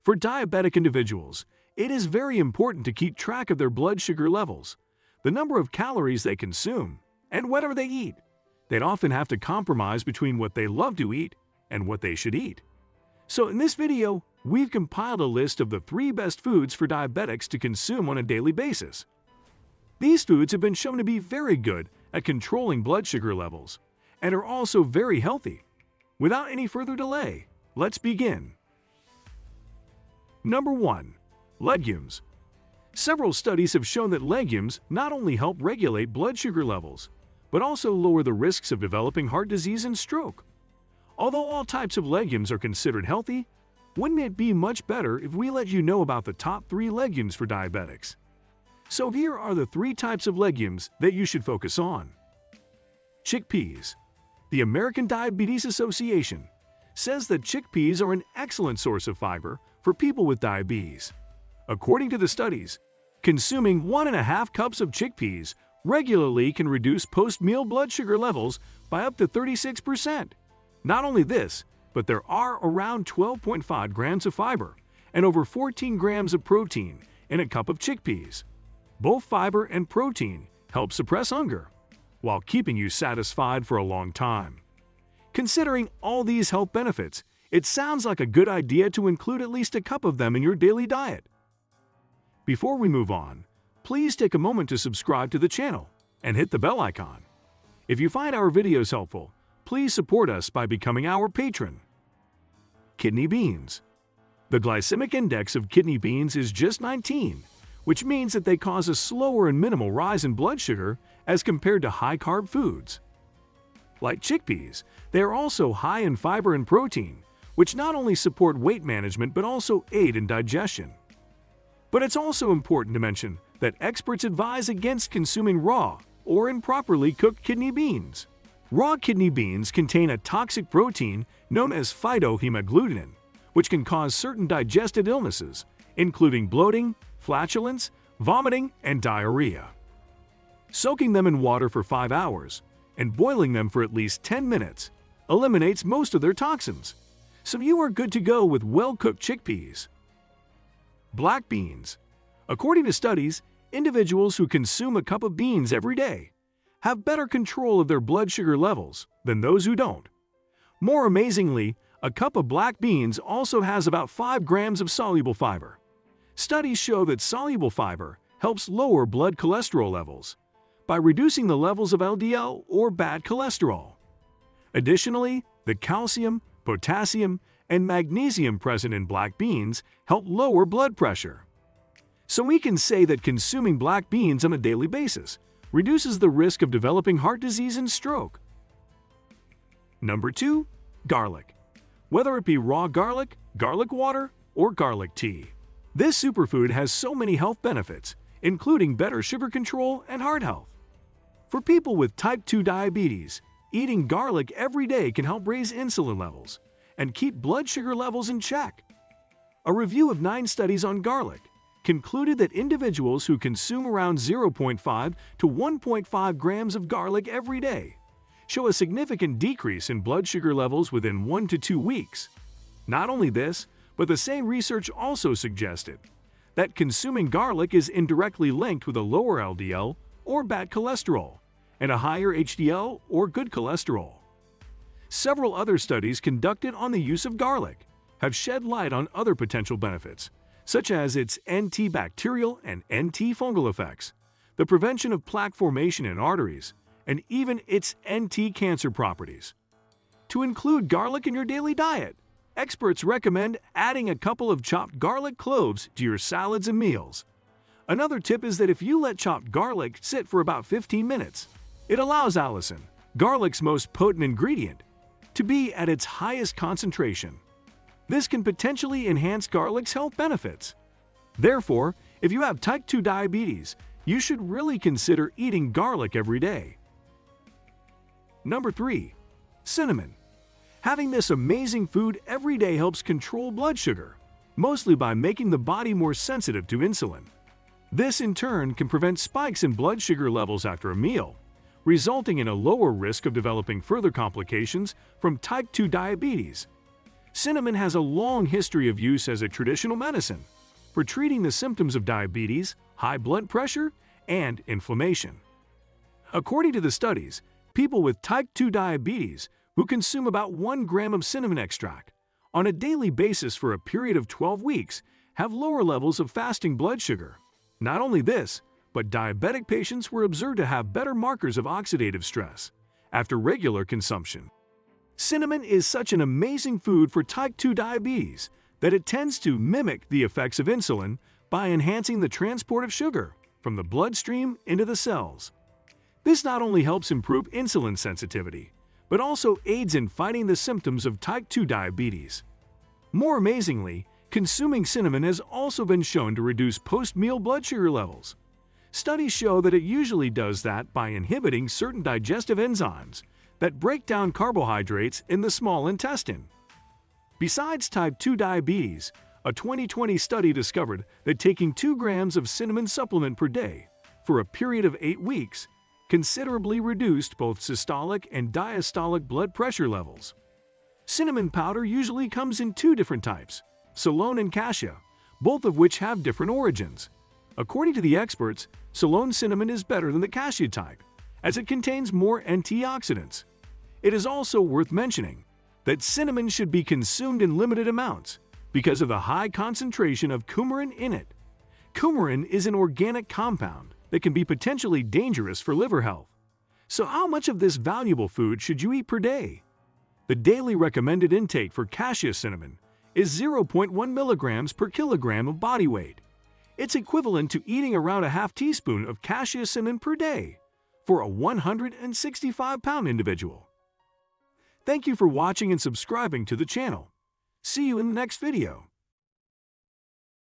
For diabetic individuals, it is very important to keep track of their blood sugar levels, the number of calories they consume, and whatever they eat. They'd often have to compromise between what they love to eat and what they should eat. So in this video, we've compiled a list of the 3 best foods for diabetics to consume on a daily basis. These foods have been shown to be very good at controlling blood sugar levels and are also very healthy. Without any further delay, let's begin. Number 1. Legumes. Several studies have shown that legumes not only help regulate blood sugar levels, but also lower the risks of developing heart disease and stroke. Although all types of legumes are considered healthy, wouldn't it be much better if we let you know about the top 3 legumes for diabetics? So here are the 3 types of legumes that you should focus on. Chickpeas. The American Diabetes Association says that chickpeas are an excellent source of fiber for people with diabetes. According to the studies, consuming 1.5 cups of chickpeas regularly can reduce post-meal blood sugar levels by up to 36%. Not only this, but there are around 12.5 grams of fiber and over 14 grams of protein in a cup of chickpeas. Both fiber and protein help suppress hunger, while keeping you satisfied for a long time. Considering all these health benefits, it sounds like a good idea to include at least a cup of them in your daily diet. Before we move on, please take a moment to subscribe to the channel and hit the bell icon. If you find our videos helpful, please support us by becoming our patron. Kidney beans. The glycemic index of kidney beans is just 19, which means that they cause a slower and minimal rise in blood sugar as compared to high-carb foods. Like chickpeas, they are also high in fiber and protein, which not only support weight management but also aid in digestion. But it's also important to mention that experts advise against consuming raw or improperly cooked kidney beans. Raw kidney beans contain a toxic protein known as phytohemagglutinin, which can cause certain digestive illnesses, including bloating, flatulence, vomiting, and diarrhea. Soaking them in water for 5 hours and boiling them for at least 10 minutes eliminates most of their toxins, so you are good to go with well-cooked chickpeas. Black beans. According to studies, individuals who consume a cup of beans every day have better control of their blood sugar levels than those who don't. More amazingly, a cup of black beans also has about 5 grams of soluble fiber. Studies show that soluble fiber helps lower blood cholesterol levels by reducing the levels of LDL or bad cholesterol. Additionally, the calcium, potassium, and magnesium present in black beans help lower blood pressure. So we can say that consuming black beans on a daily basis reduces the risk of developing heart disease and stroke. Number 2. Garlic. Whether it be raw garlic, garlic water, or garlic tea, this superfood has so many health benefits, including better sugar control and heart health. For people with type 2 diabetes, eating garlic every day can help raise insulin levels and keep blood sugar levels in check. A review of 9 studies on garlic concluded that individuals who consume around 0.5 to 1.5 grams of garlic every day show a significant decrease in blood sugar levels within 1 to 2 weeks. Not only this, but the same research also suggested that consuming garlic is indirectly linked with a lower LDL or bad cholesterol and a higher HDL or good cholesterol. Several other studies conducted on the use of garlic have shed light on other potential benefits, such as its antibacterial and antifungal effects, the prevention of plaque formation in arteries, and even its anti-cancer properties. To include garlic in your daily diet, experts recommend adding a couple of chopped garlic cloves to your salads and meals. Another tip is that if you let chopped garlic sit for about 15 minutes, it allows allicin, garlic's most potent ingredient, to be at its highest concentration. This can potentially enhance garlic's health benefits. Therefore, if you have type 2 diabetes, you should really consider eating garlic every day. Number 3. Cinnamon. Having this amazing food every day helps control blood sugar, mostly by making the body more sensitive to insulin. This in turn can prevent spikes in blood sugar levels after a meal, resulting in a lower risk of developing further complications from type 2 diabetes. Cinnamon has a long history of use as a traditional medicine for treating the symptoms of diabetes, high blood pressure, and inflammation. According to the studies, people with type 2 diabetes who consume about 1 gram of cinnamon extract on a daily basis for a period of 12 weeks have lower levels of fasting blood sugar. Not only this, but diabetic patients were observed to have better markers of oxidative stress after regular consumption. Cinnamon is such an amazing food for type 2 diabetes that it tends to mimic the effects of insulin by enhancing the transport of sugar from the bloodstream into the cells. This not only helps improve insulin sensitivity, but also aids in fighting the symptoms of type 2 diabetes. More amazingly, consuming cinnamon has also been shown to reduce post-meal blood sugar levels. Studies show that it usually does that by inhibiting certain digestive enzymes that break down carbohydrates in the small intestine. Besides type 2 diabetes, a 2020 study discovered that taking 2 grams of cinnamon supplement per day for a period of 8 weeks considerably reduced both systolic and diastolic blood pressure levels. Cinnamon powder usually comes in 2 different types, Ceylon and Cassia, both of which have different origins. According to the experts, Ceylon cinnamon is better than the Cassia type, as it contains more antioxidants. It is also worth mentioning that cinnamon should be consumed in limited amounts because of the high concentration of coumarin in it. Coumarin is an organic compound that can be potentially dangerous for liver health. So how much of this valuable food should you eat per day? The daily recommended intake for Cassia cinnamon is 0.1 milligrams per kilogram of body weight. It's equivalent to eating around a half teaspoon of Cassia cinnamon per day for a 165-pound individual. Thank you for watching and subscribing to the channel. See you in the next video.